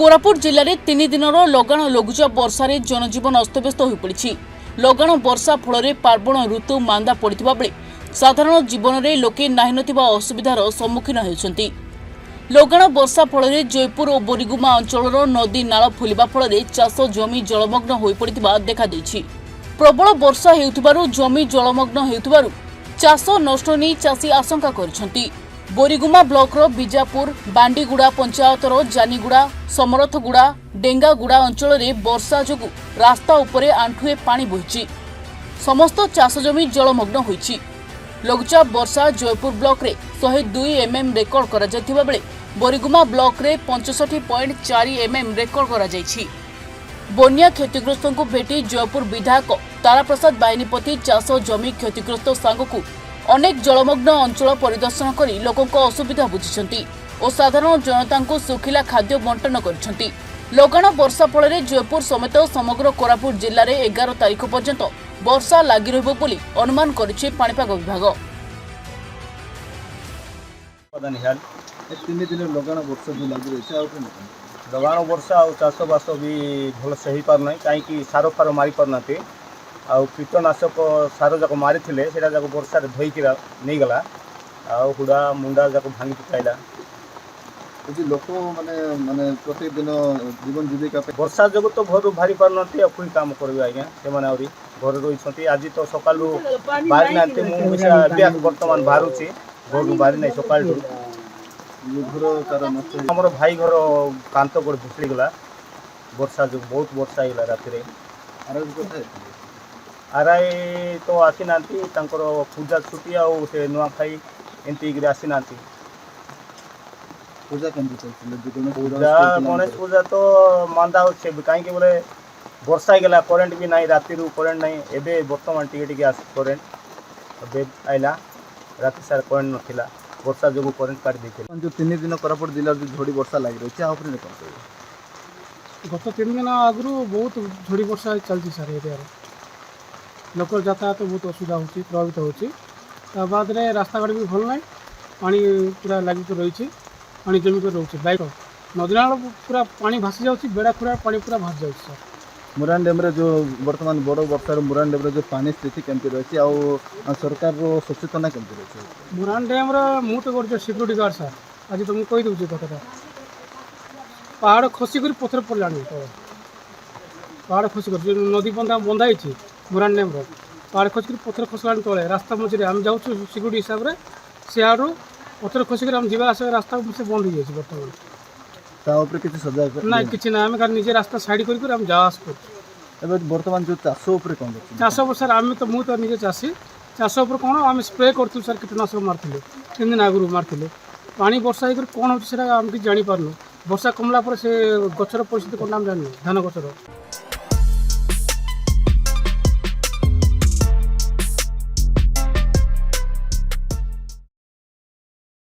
कोरापुट जिले में 3 दिनर लगाण लघुचाप वर्षा जनजीवन अस्तव्यस्त हो पड़ी। लगाण वर्षा फल पार्वण ऋतु मांदा पड़ता बेले साधारण जीवन में लोके नाही नथिबा असुविधार सम्मुखीन होती। लगाण वर्षा फल जयपुर और बोरीगुमा अंचल नदी नाल फुलिबा फल चाष जमी जलमग्न हो पड़ा देखा। प्रबल वर्षा हेउथिबारु जमी जलमग्न हेउथिबारु चाष नष्ट नहीं चाषी आशंका करछंती। बोरीगुमा ब्लॉकर बीजापुर बांडीगुड़ा पंचायतर जानीगुड़ा समरथगुड़ा डेंगागुड़ा अंचल में वर्षा जोगु रास्ता उपरे आंठुए पानी बोहिछि। समस्त चाष जमी जलमग्न होइछि। लघुचाप वर्षा जयपुर ब्लॉक रे 102 mm रेकर्ड करा जायतिबा बेले बोरीगुमा ब्लॉक रे 65.4 mm रेकर्ड करा जायछि। बन्या क्षतिग्रस्त को भेटी जयपुर विधायक ताराप्रसाद बाहिनीपति चाष जमी क्षतिग्रस्त सांगकु अनेक जलमग्न अंचल परिदर्शन करी लोकों को असुविधा बुझिछंती और साधारण जनता को सुखिला खाद्य बंटन करछंती। लगाण वर्षा फल जयपुर समेत समग्र कोरापुट जिले में 11 तारिख पर्यंत वर्षा लगी रहिबो बोली अनुमान करिछि पाणीपाग विभाग। लगाण वर्षा और चाष बास भी भल से हो पारना कहीं सार फार मारी पारना आउ कीटनाशक सार जाक मारी जाक वर्षा धोईकी नहीं गला हुड़ा मुंडा जाक भांगी पकाइला। लोक माने माने प्रत्येक दिन जीवन जीविका वर्षा जो तो घर बाहरी पारना कोई काम करेंगे आज्ञा से घर रही। आज तो सका बाहरी ना बर्तमान बाहर घर बाहरी ना सका आमर भाई घर कांत गोड़ भुसड़ी गला वर्षा जो बहुत वर्षा होगा राति। आरआई तो आसी ना पूजा छुट्टी आउ से नुआखाई एमती आसी ना। पूजा पूजा गणेश पूजा तो मांदा हो कहीं बोले वर्षा गला करेन्ट भी नहीं राति करेन्ट नहीं एवं बर्तमान टी आस करेन्ट आईला राति सारा करेन्ट नाला वर्षा जो करेन्ट काट देते। जो 3 दिन कोरापुट जिला झड़ी वर्षा लगी रही गत 3 दिन आगु बहुत झड़ी वर्षा चलती सार एरिया लोक यातायात बहुत असुविधा होती प्रभावित होती। बाद में रास्ता घाट भी भल ना पानी पूरा लगिक रही पानी जमिक रोचे बैक नदी नाल पूरा पानी भासी जाऊँगी बेड़ा खुरा पानी पूरा भासी जाऊँ। सर मुरान डैम जो बर्तमान बड़ वर्षार मुरान डैम जो पानी स्थिति केमती रही आ सरकार सचेतना केमती रही मुरान डैम मु तो कर सिक्यूरीटी गार्ड सर आज तुमको कही दूसरी कथा पहाड़ खसिक पथर पड़ा पहाड़ खसिक नदी बंधा बंधाई मुरान डैम पहाड़ खसिक पथर खसला तले रास्ता मझे आम जाऊँ सिक्यूरीटी हिसाब से सियाड़ू पथर खसिक आम जा रास्ता से बंद हो जाए बर्तमान किसी सजाग ना कि ना आम निजे रास्ता साइड कर जा आस कर बर्तमान जो चाष कौन चाष सर आम तो मुझे निजे चाषी चाष कौन आम स्प्रे करूँ सर कीटनाशक मार्ते 3 दिन आगु मार्ते पानी वर्षा होकर कौन होम कि जापार वर्षा कमला से गचर परिस्थिति कौन आम जान धान गचर।